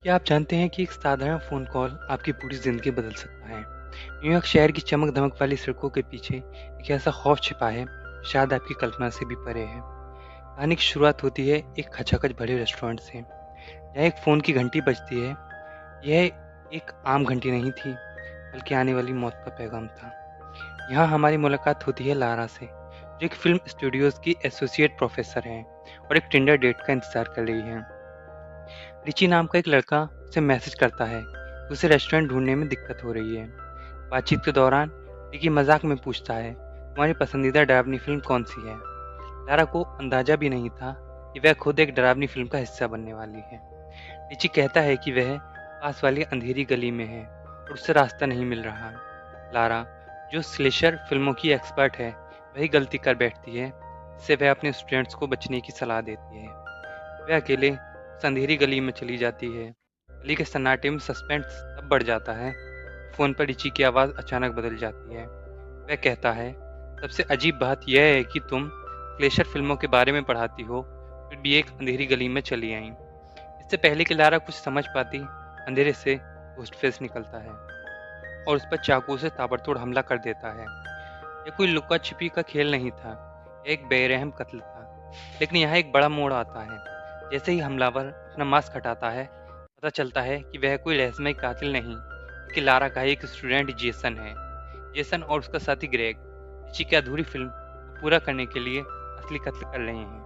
क्या आप जानते हैं कि एक साधारण फ़ोन कॉल आपकी पूरी ज़िंदगी बदल सकता है? न्यूयॉर्क शहर की चमक-धमक वाली सड़कों के पीछे एक ऐसा खौफ छिपा है, जो शायद आपकी कल्पना से भी परे है। कहानी की शुरुआत होती है एक खचाखच भरे रेस्टोरेंट से, जहाँ एक फ़ोन की घंटी बजती है। यह एक आम घंटी नहीं थी, बल्कि आने वाली मौत का पैगाम था। यहाँ हमारी मुलाकात होती है लारा से, जो एक फ़िल्म स्टूडियोज़ की एसोसिएट प्रोफ़ेसर हैं और एक टिंडर डेट का इंतज़ार कर रही हैं। रिची नाम का एक लड़का उसे मैसेज करता है कि उसे रेस्टोरेंट ढूंढने में दिक्कत हो रही है। बातचीत के दौरान रिकी मजाक में पूछता है, तुम्हारी पसंदीदा डरावनी फिल्म कौन सी है? लारा को अंदाजा भी नहीं था कि वह खुद एक डरावनी फिल्म का हिस्सा बनने वाली है। रिची कहता है कि वह पास वाली अंधेरी गली में है और उससे रास्ता नहीं मिल रहा। लारा, जो स्लेशर फिल्मों की एक्सपर्ट है, वही गलती कर बैठती है, जिससे वह अपने स्टूडेंट्स को बचने की सलाह देती है। वह अकेले उस अंधेरी गली में चली जाती है। गली के सन्नाटे में सस्पेंस तब बढ़ जाता है, फ़ोन पर रिची की आवाज़ अचानक बदल जाती है। वह कहता है, सबसे अजीब बात यह है कि तुम क्लेशर फिल्मों के बारे में पढ़ाती हो, फिर भी एक अंधेरी गली में चली आई। इससे पहले कि लारा कुछ समझ पाती, अंधेरे से घोस्टफेस निकलता है और उस पर चाकू से ताबड़तोड़ हमला कर देता है। यह कोई लुका छिपी का खेल नहीं था, यह एक बेरहम कत्ल था। लेकिन यहाँ एक बड़ा मोड़ आता है। जैसे ही हमलावर अपना मास्क हटाता है, पता चलता है कि वह कोई रहस्यमय कातिल नहीं, बल्कि लारा का एक स्टूडेंट जेसन है। जेसन और उसका साथी ग्रेग रिची की अधूरी फिल्म को पूरा करने के लिए असली कत्ल कर रहे हैं।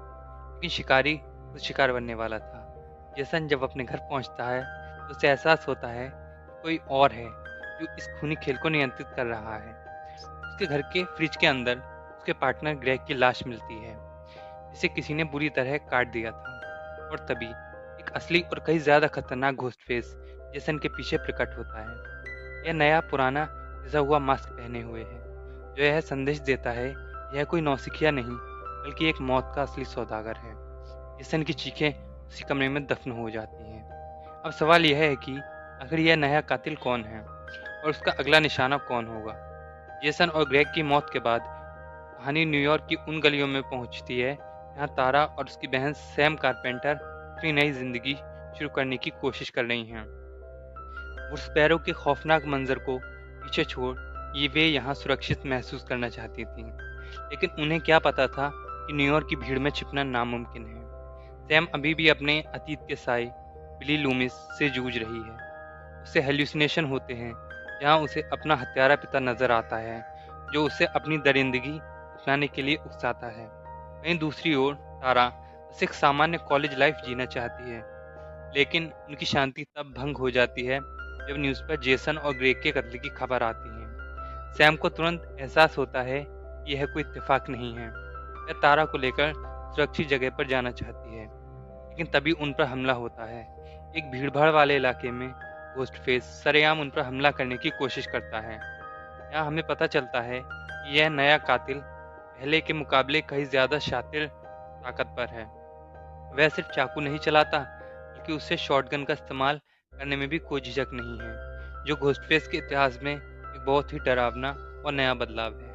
लेकिन शिकारी खुद शिकार बनने वाला था। जेसन जब अपने घर पहुंचता है, तो उसे एहसास होता है कि कोई और है जो इस खूनी खेल को नियंत्रित कर रहा है। उसके घर के फ्रिज के अंदर उसके पार्टनर ग्रेग की लाश मिलती है, जिसे किसी ने बुरी तरह काट दिया था। और तभी एक असली और कहीं ज्यादा खतरनाक घोस्टफेस जेसन के पीछे प्रकट होता है। यह नया पुराना घिसा हुआ मास्क पहने हुए है, जो यह संदेश देता है यह कोई नौसिखिया नहीं, बल्कि एक मौत का असली सौदागर है। जेसन की चीखें उसी कमरे में दफन हो जाती हैं। अब सवाल यह है कि आखिर यह नया कातिल कौन है और उसका अगला निशाना कौन होगा। जेसन और ग्रेग की मौत के बाद कहानी न्यूयॉर्क की उन गलियों में पहुंचती है जहां तारा और उसकी बहन सैम कारपेंटर अपनी नई जिंदगी शुरू करने की कोशिश कर रही हैं। वो स्पैरो के खौफनाक मंजर को पीछे छोड़ ये वे यहाँ सुरक्षित महसूस करना चाहती थीं। लेकिन उन्हें क्या पता था कि न्यूयॉर्क की भीड़ में छिपना नामुमकिन है। सैम अभी भी अपने अतीत के साए बिली लूमिस से जूझ रही है। उसे हेल्यूसिनेशन होते हैं, जहाँ उसे अपना हत्यारा पिता नजर आता है, जो उसे अपनी दरिंदगी अपनाने के लिए उकसाता है। वहीं दूसरी ओर तारा बस एक सामान्य कॉलेज लाइफ जीना चाहती है, लेकिन उनकी शांति तब भंग हो जाती है जब न्यूज़ पर जेसन और ग्रेग के कत्ल की खबर आती है। सैम को तुरंत एहसास होता है कि यह कोई इत्तेफाक नहीं है। वह तारा को लेकर सुरक्षित जगह पर जाना चाहती है, लेकिन तभी उन पर हमला होता है। एक भीड़भाड़ वाले इलाके में घोस्टफेस सरेआम उन पर हमला करने की कोशिश करता है। यहाँ हमें पता चलता है कि यह नया कातिल पहले के मुकाबले कहीं ज्यादा शातिर ताकतवर है। वह सिर्फ चाकू नहीं चलाता, बल्कि उससे शॉटगन का इस्तेमाल करने में भी कोई झिझक नहीं है, जो घोस्टफेस के इतिहास में एक बहुत ही डरावना और नया बदलाव है।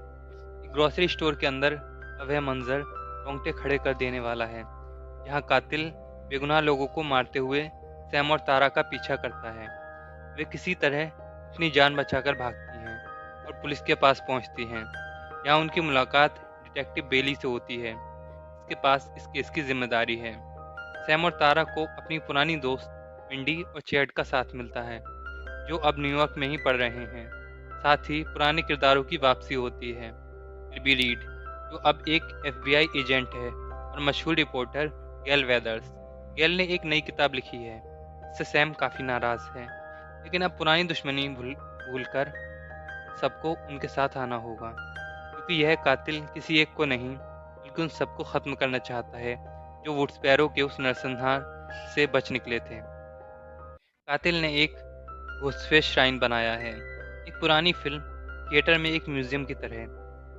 एक ग्रोसरी स्टोर के अंदर का वह मंजर रोंगटे खड़े कर देने वाला है, जहाँ कातिल बेगुनाह लोगों को मारते हुए सैम और तारा का पीछा करता है। वे किसी तरह अपनी जान बचाकर भागती हैं और पुलिस के पास पहुंचती हैं। यहाँ उनकी मुलाकात डिटेक्टिव बेली से होती है, इसके पास इस केस की जिम्मेदारी है। सैम और तारा को अपनी पुरानी दोस्त विंडी और चैड का साथ मिलता है, जो अब न्यूयॉर्क में ही पढ़ रहे हैं। साथ ही पुराने किरदारों की वापसी होती है। लिबी रीड, जो अब एक एफबीआई एजेंट है, और मशहूर रिपोर्टर गेल वेदर्स। गेल ने एक नई किताब लिखी है, इससे सैम काफ़ी नाराज़ है, लेकिन अब पुरानी दुश्मनी भूलकर सबको उनके साथ आना होगा, क्योंकि यह कातिल किसी एक को नहीं, बल्कि उन सबको ख़त्म करना चाहता है जो वुड्सपैरो के उस नरसंहार से बच निकले थे। कातिल ने एक घोस्टफेस श्राइन बनाया है, एक पुरानी फिल्म थिएटर में एक म्यूजियम की तरह,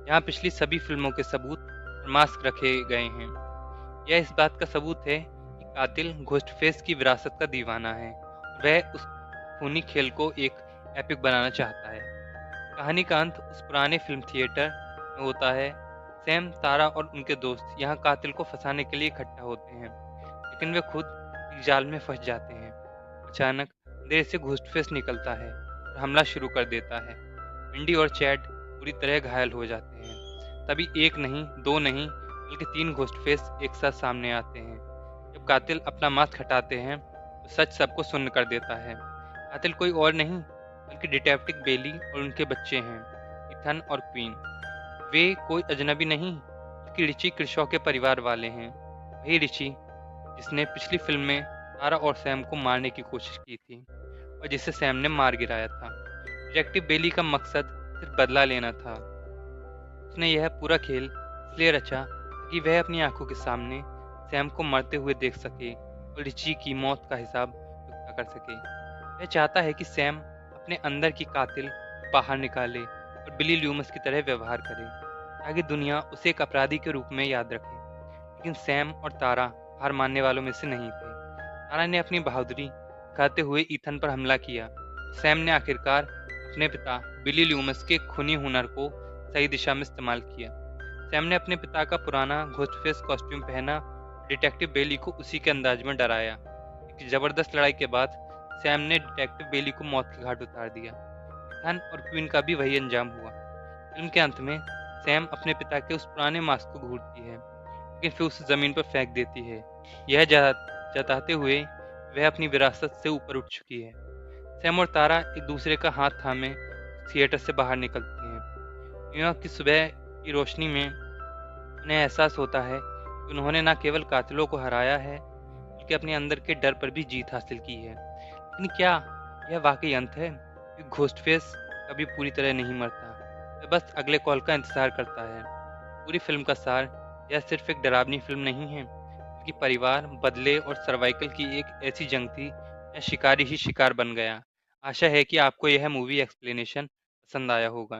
जहाँ पिछली सभी फिल्मों के सबूत और मास्क रखे गए हैं। यह इस बात का सबूत है कि कातिल घोस्टफेस की विरासत का दीवाना है। वह उस खूनी खेल को एक एपिक बनाना चाहता है। कहानी का अंत उस पुराने फिल्म थिएटर में होता है। सैम, तारा और उनके दोस्त यहाँ कातिल को फंसाने के लिए इकट्ठा होते हैं, लेकिन वे खुद एक जाल में फंस जाते हैं। अचानक देर से घुसपैठ निकलता है और हमला शुरू कर देता है। विंडी और चैड पूरी तरह घायल हो जाते हैं। तभी एक नहीं, दो नहीं, बल्कि तीन घोस्टफेस एक साथ सामने आते हैं। जब कातिल अपना मास्क हटाते हैं तो सच सबको सुन्न कर देता है। कातिल कोई और नहीं बल्कि डिटेक्टिव बेली और उनके बच्चे हैं, इथन और क्वीन। वे कोई अजनबी नहीं बल्कि रिची क्रिशॉ के परिवार वाले हैं। वही रिची जिसने पिछली फिल्म में तारा और सैम को मारने की कोशिश की थी और जिसे सैम ने मार गिराया था। डिटेक्टिव बेली का मकसद सिर्फ बदला लेना था। उसने यह पूरा खेल इसलिए रचा ताकि वह अपनी आंखों के सामने सैम को मरते हुए देख सके और रिची की मौत का हिसाब चुकता कर सके। वह चाहता है कि सैम अपने अंदर की कातिल बाहर निकाले और बिली ल्यूमस की तरह व्यवहार करे ताकि दुनिया उसे एक अपराधी के रूप में याद रखे। लेकिन सैम और तारा हार मानने वालों में से नहीं थे। तारा ने अपनी बहादुरी दिखाते हुए ईथन पर हमला किया। सैम ने आखिरकार अपने पिता बिली ल्यूमस के खूनी हुनर को सही दिशा में इस्तेमाल किया। सैम ने अपने पिता का पुराना घोस्टफेस कॉस्ट्यूम पहना, डिटेक्टिव बेली को उसी के अंदाज में डराया। एक जबरदस्त लड़ाई के बाद सैम ने डिटेक्टिव बेली को मौत के घाट उतार दिया। इथन और क्वीन का भी वही अंजाम हुआ। फिल्म के अंत में सैम अपने पिता के उस पुराने मास्क को घूरती है, लेकिन फिर उसे जमीन पर फेंक देती है, यह जताते हुए वह अपनी विरासत से ऊपर उठ चुकी है। सैम और तारा एक दूसरे का हाथ थामे थिएटर से बाहर निकलती हैं। न्यूयॉर्क की सुबह की रोशनी में उन्हें एहसास होता है कि उन्होंने न केवल कातिलों को हराया है बल्कि अपने अंदर के डर पर भी जीत हासिल की है। लेकिन क्या यह वाकई अंत है? घोस्टफेस कभी पूरी तरह नहीं मरता, वह बस अगले कॉल का इंतजार करता है। पूरी फिल्म का सार यह सिर्फ एक डरावनी फिल्म नहीं है बल्कि परिवार, बदले और सर्वाइकल की एक ऐसी जंग थी जहाँ शिकारी ही शिकार बन गया। आशा है कि आपको यह मूवी एक्सप्लेनेशन पसंद आया होगा।